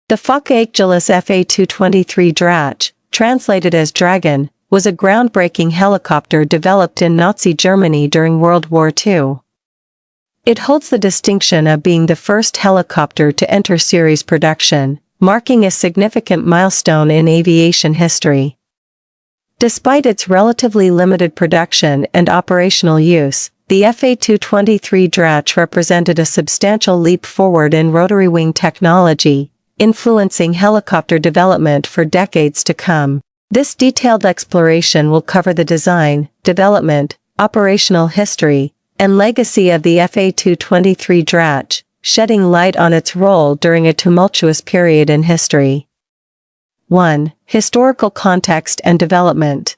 The Focke-Achilles Fa-223 Drache, translated as Dragon, was a groundbreaking helicopter developed in Nazi Germany during World War II. It holds the distinction of being the first helicopter to enter series production, marking a significant milestone in aviation history. Despite its relatively limited production and operational use, the Fa-223 Drache represented a substantial leap forward in rotary-wing technology, influencing helicopter development for decades to come. This detailed exploration will cover the design, development, operational history, and legacy of the Fa-223 Drache, shedding light on its role during a tumultuous period in history. 1. Historical context and development.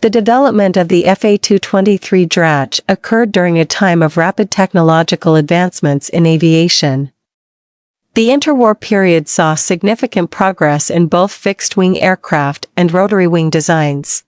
The development of the Fa-223 Drache occurred during a time of rapid technological advancements in aviation. The interwar period saw significant progress in both fixed-wing aircraft and rotary-wing designs.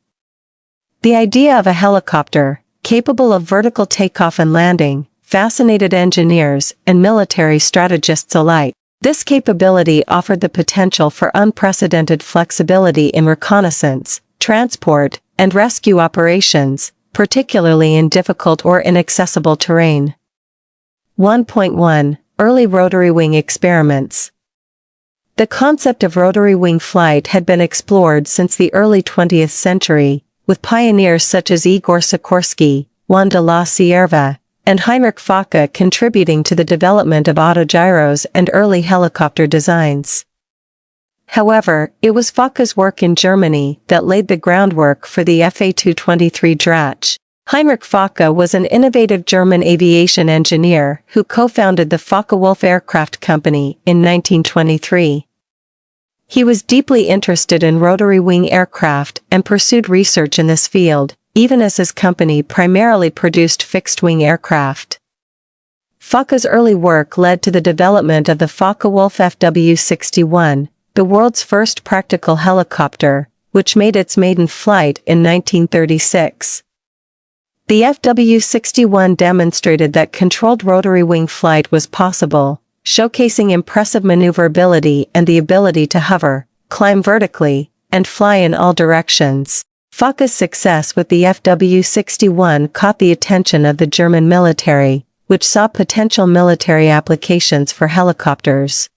The idea of a helicopter, capable of vertical takeoff and landing, fascinated engineers and military strategists alike. This capability offered the potential for unprecedented flexibility in reconnaissance, transport, and rescue operations, particularly in difficult or inaccessible terrain. 1.1 Early rotary-wing experiments. The concept of rotary-wing flight had been explored since the early 20th century, with pioneers such as Igor Sikorsky, Juan de la Cierva, and Heinrich Focke contributing to the development of autogyros and early helicopter designs. However, it was Focke's work in Germany that laid the groundwork for the Fa-223 Drache. Heinrich Focke was an innovative German aviation engineer who co-founded the Focke-Wulf Aircraft Company in 1923. He was deeply interested in rotary-wing aircraft and pursued research in this field, even as his company primarily produced fixed-wing aircraft. Focke's early work led to the development of the Focke-Wulf FW-61, the world's first practical helicopter, which made its maiden flight in 1936. The FW-61 demonstrated that controlled rotary-wing flight was possible, showcasing impressive maneuverability and the ability to hover, climb vertically, and fly in all directions. Focke's success with the FW-61 caught the attention of the German military, which saw potential military applications for helicopters.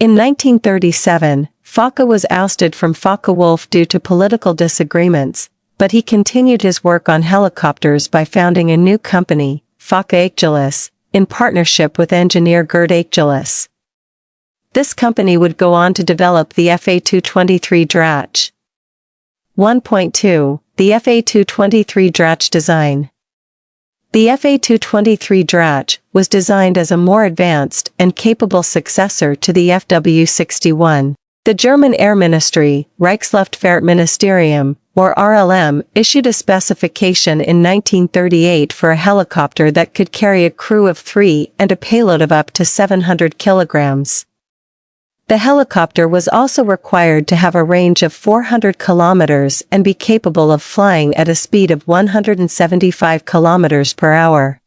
In 1937, Focke was ousted from Focke-Wulf due to political disagreements, but he continued his work on helicopters by founding a new company, Focke-Achilles, in partnership with engineer Gerd Achilles. This company would go on to develop the Fa-223 Drache. 1.2 The Fa-223 Drache design. The Fa-223 Drache was designed as a more advanced and capable successor to the FW-61. The German Air Ministry, Reichsluftfahrtministerium, or RLM, issued a specification in 1938 for a helicopter that could carry a crew of 3 and a payload of up to 700 kilograms. The helicopter was also required to have a range of 400 kilometers and be capable of flying at a speed of 175 kilometers per hour.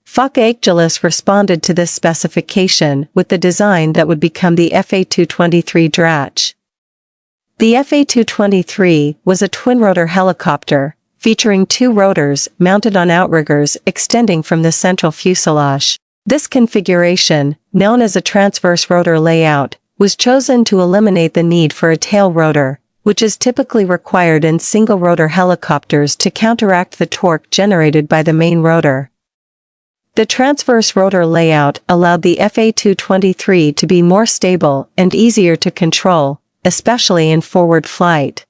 Focke-Achilles responded to this specification with the design that would become the Fa-223 Drache. The Fa-223 was a twin-rotor helicopter, featuring 2 rotors mounted on outriggers extending from the central fuselage. This configuration, known as a transverse rotor layout, was chosen to eliminate the need for a tail rotor, which is typically required in single-rotor helicopters to counteract the torque generated by the main rotor. The transverse rotor layout allowed the Fa-223 to be more stable and easier to control, especially in forward flight.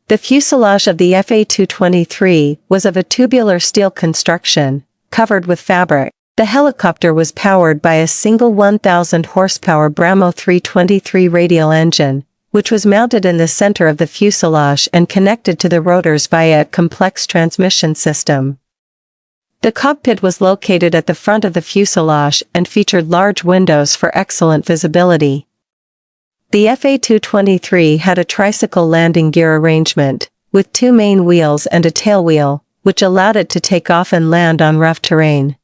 The fuselage of the Fa-223 was of a tubular steel construction, covered with fabric. The helicopter was powered by a single 1,000 horsepower Bramo 323 radial engine, which was mounted in the center of the fuselage and connected to the rotors via a complex transmission system. The cockpit was located at the front of the fuselage and featured large windows for excellent visibility. The Fa-223 had a tricycle landing gear arrangement, with 2 main wheels and a tailwheel, which allowed it to take off and land on rough terrain.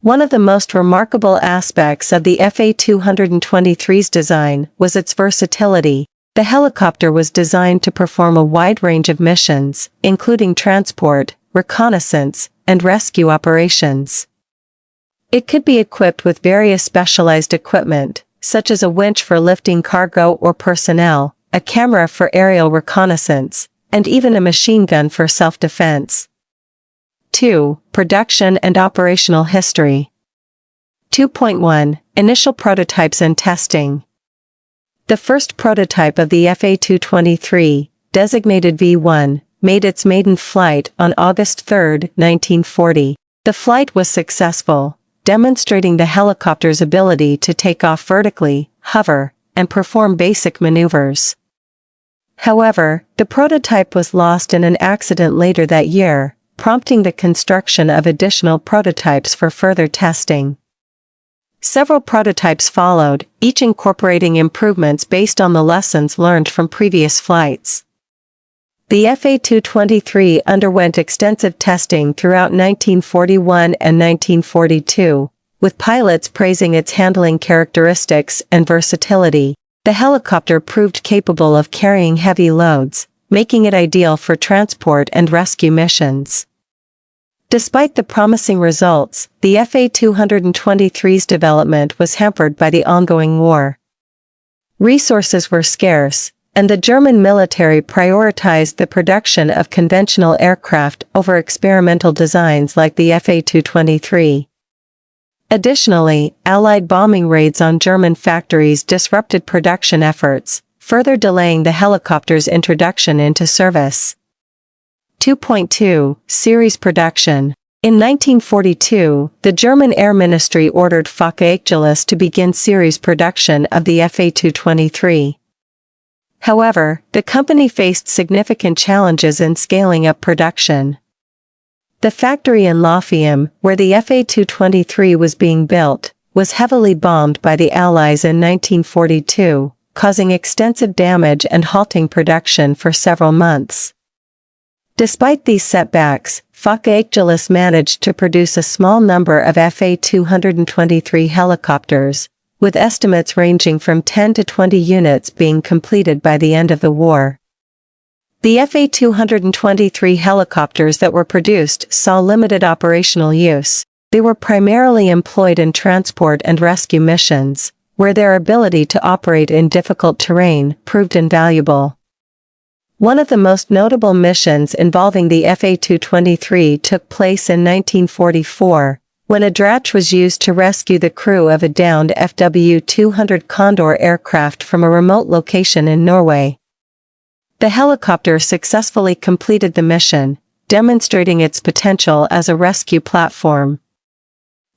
One of the most remarkable aspects of the FA-223's design was its versatility. The helicopter was designed to perform a wide range of missions, including transport, reconnaissance, and rescue operations. It could be equipped with various specialized equipment, such as a winch for lifting cargo or personnel, a camera for aerial reconnaissance, and even a machine gun for self-defense. 2. Production and operational history. 2.1. Initial prototypes and testing. The first prototype of the FA-223, designated V-1, made its maiden flight on August 3, 1940. The flight was successful, demonstrating the helicopter's ability to take off vertically, hover, and perform basic maneuvers. However, the prototype was lost in an accident later that year, prompting the construction of additional prototypes for further testing. Several prototypes followed, each incorporating improvements based on the lessons learned from previous flights. The FA-223 underwent extensive testing throughout 1941 and 1942, with pilots praising its handling characteristics and versatility. The helicopter proved capable of carrying heavy loads, making it ideal for transport and rescue missions. Despite the promising results, the FA-223's development was hampered by the ongoing war. Resources were scarce, and the German military prioritized the production of conventional aircraft over experimental designs like the FA-223. Additionally, Allied bombing raids on German factories disrupted production efforts, further delaying the helicopter's introduction into service. 2.2. Series production. In 1942, the German Air Ministry ordered Fokker to begin series production of the FA-223. However, the company faced significant challenges in scaling up production. The factory in Loffium, where the FA-223 was being built, was heavily bombed by the Allies in 1942, causing extensive damage and halting production for several months. Despite these setbacks, Fokker managed to produce a small number of FA-223 helicopters, with estimates ranging from 10 to 20 units being completed by the end of the war. The FA-223 helicopters that were produced saw limited operational use. They were primarily employed in transport and rescue missions, where their ability to operate in difficult terrain proved invaluable. One of the most notable missions involving the FA-223 took place in 1944, when a Drache was used to rescue the crew of a downed FW-200 Condor aircraft from a remote location in Norway. The helicopter successfully completed the mission, demonstrating its potential as a rescue platform.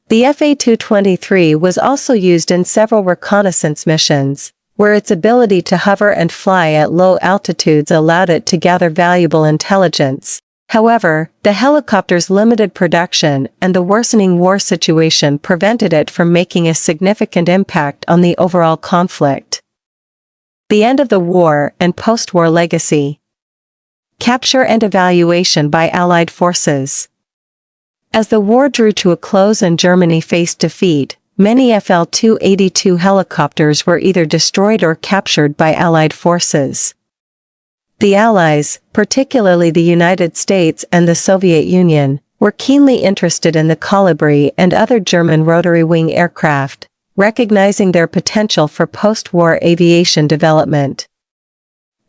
The FA-223 was also used in several reconnaissance missions, where its ability to hover and fly at low altitudes allowed it to gather valuable intelligence. However, the helicopter's limited production and the worsening war situation prevented it from making a significant impact on the overall conflict. The end of the war and post-war legacy. Capture and evaluation by Allied forces. As the war drew to a close and Germany faced defeat, many FL-282 helicopters were either destroyed or captured by Allied forces. The Allies, particularly the United States and the Soviet Union, were keenly interested in the Colibri and other German rotary-wing aircraft, recognizing their potential for post-war aviation development.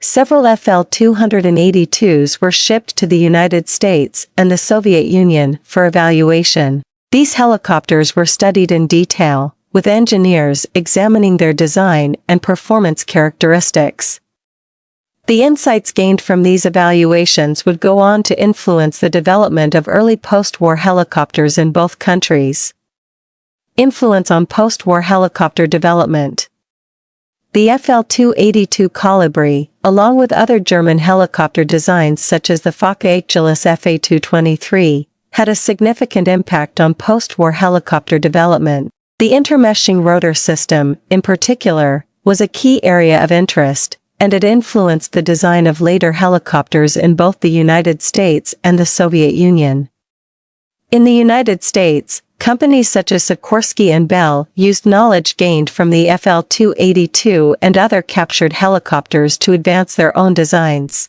Several FL-282s were shipped to the United States and the Soviet Union for evaluation. These helicopters were studied in detail, with engineers examining their design and performance characteristics. The insights gained from these evaluations would go on to influence the development of early post-war helicopters in both countries. Influence on post-war helicopter development. The FL-282 Colibri, along with other German helicopter designs such as the Fokker FA-223, had a significant impact on post-war helicopter development. The intermeshing rotor system, in particular, was a key area of interest, and it influenced the design of later helicopters in both the United States and the Soviet Union. In the United States, companies such as Sikorsky and Bell used knowledge gained from the FL-282 and other captured helicopters to advance their own designs.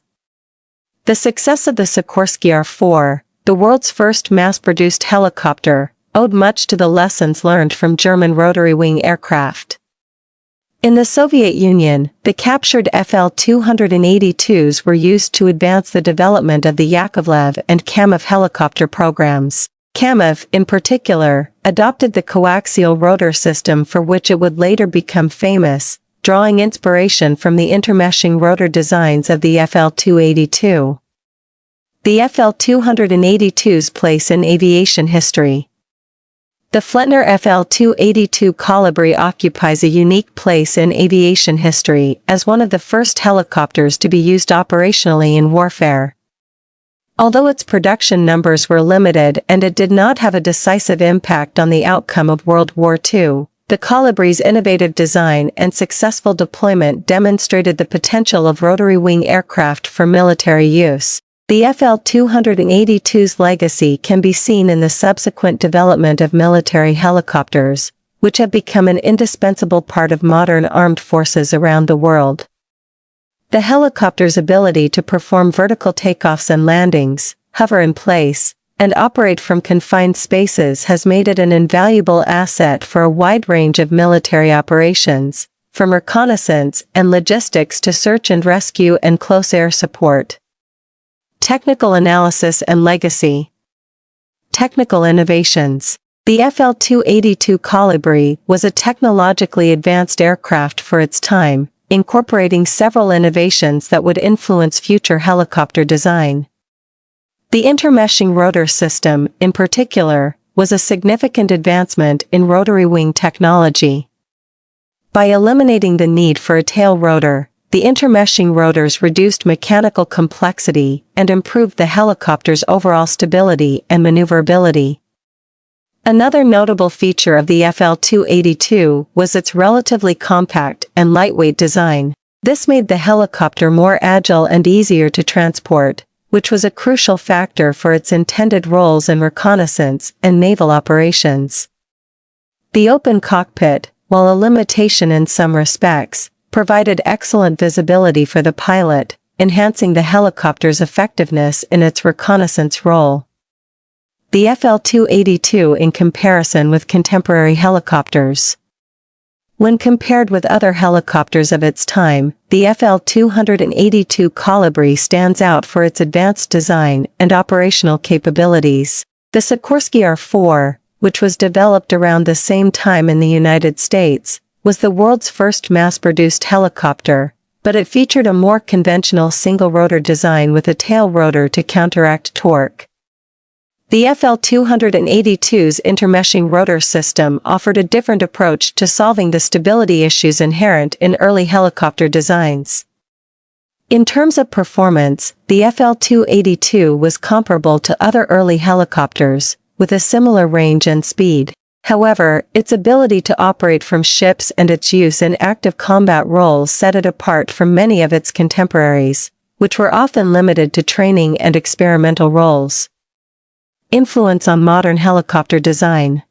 The success of the Sikorsky R-4, the world's first mass-produced helicopter, owed much to the lessons learned from German rotary-wing aircraft. In the Soviet Union, the captured FL-282s were used to advance the development of the Yakovlev and Kamov helicopter programs. Kamov, in particular, adopted the coaxial rotor system for which it would later become famous, drawing inspiration from the intermeshing rotor designs of the FL-282. The FL-282's place in aviation history. The Flettner FL-282 Colibri occupies a unique place in aviation history as one of the first helicopters to be used operationally in warfare. Although its production numbers were limited and it did not have a decisive impact on the outcome of World War II, the Colibri's innovative design and successful deployment demonstrated the potential of rotary-wing aircraft for military use. The FL-282's legacy can be seen in the subsequent development of military helicopters, which have become an indispensable part of modern armed forces around the world. The helicopter's ability to perform vertical takeoffs and landings, hover in place, and operate from confined spaces has made it an invaluable asset for a wide range of military operations, from reconnaissance and logistics to search and rescue and close air support. Technical analysis and legacy. Technical innovations. The FL-282 Colibri was a technologically advanced aircraft for its time, incorporating several innovations that would influence future helicopter design. The intermeshing rotor system, in particular, was a significant advancement in rotary-wing technology. By eliminating the need for a tail rotor, the intermeshing rotors reduced mechanical complexity and improved the helicopter's overall stability and maneuverability. Another notable feature of the FL-282 was its relatively compact and lightweight design. This made the helicopter more agile and easier to transport, which was a crucial factor for its intended roles in reconnaissance and naval operations. The open cockpit, while a limitation in some respects, provided excellent visibility for the pilot, enhancing the helicopter's effectiveness in its reconnaissance role. The FL-282 in comparison with contemporary helicopters. When compared with other helicopters of its time, the FL-282 Colibri stands out for its advanced design and operational capabilities. The Sikorsky R-4, which was developed around the same time in the United States, was the world's first mass-produced helicopter, but it featured a more conventional single-rotor design with a tail rotor to counteract torque. The FL-282's intermeshing rotor system offered a different approach to solving the stability issues inherent in early helicopter designs. In terms of performance, the FL-282 was comparable to other early helicopters, with a similar range and speed. However, its ability to operate from ships and its use in active combat roles set it apart from many of its contemporaries, which were often limited to training and experimental roles. Influence on modern helicopter design.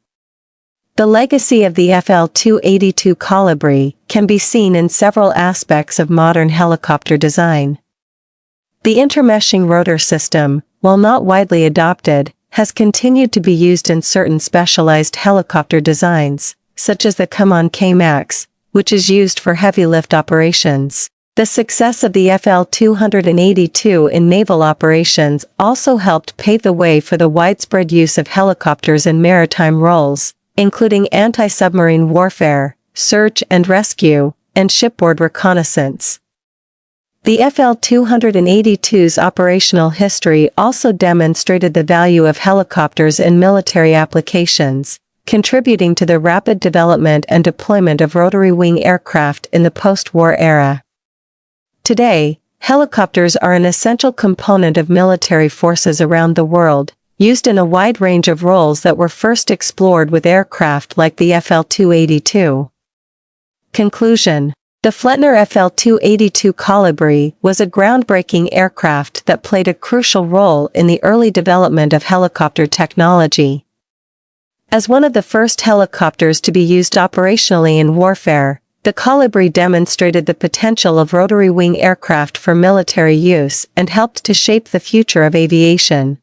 The legacy of the FL-282 Colibri can be seen in several aspects of modern helicopter design. The intermeshing rotor system, while not widely adopted, has continued to be used in certain specialized helicopter designs, such as the Common K-MAX, which is used for heavy lift operations. The success of the FL-282 in naval operations also helped pave the way for the widespread use of helicopters in maritime roles, including anti-submarine warfare, search and rescue, and shipboard reconnaissance. The FL-282's operational history also demonstrated the value of helicopters in military applications, contributing to the rapid development and deployment of rotary-wing aircraft in the post-war era. Today, helicopters are an essential component of military forces around the world, used in a wide range of roles that were first explored with aircraft like the FL-282. Conclusion. The Flettner FL-282 Colibri was a groundbreaking aircraft that played a crucial role in the early development of helicopter technology. As one of the first helicopters to be used operationally in warfare, the Colibri demonstrated the potential of rotary-wing aircraft for military use and helped to shape the future of aviation.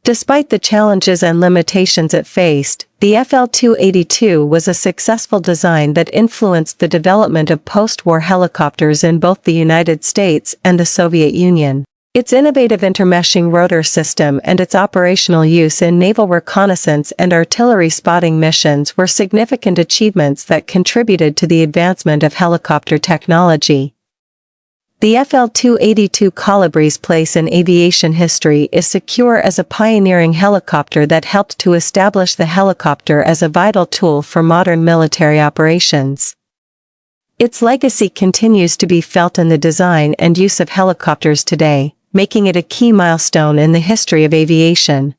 Despite the challenges and limitations it faced, the FL-282 was a successful design that influenced the development of post-war helicopters in both the United States and the Soviet Union. Its innovative intermeshing rotor system and its operational use in naval reconnaissance and artillery spotting missions were significant achievements that contributed to the advancement of helicopter technology. The FL-282 Colibri's place in aviation history is secure as a pioneering helicopter that helped to establish the helicopter as a vital tool for modern military operations. Its legacy continues to be felt in the design and use of helicopters today, making it a key milestone in the history of aviation.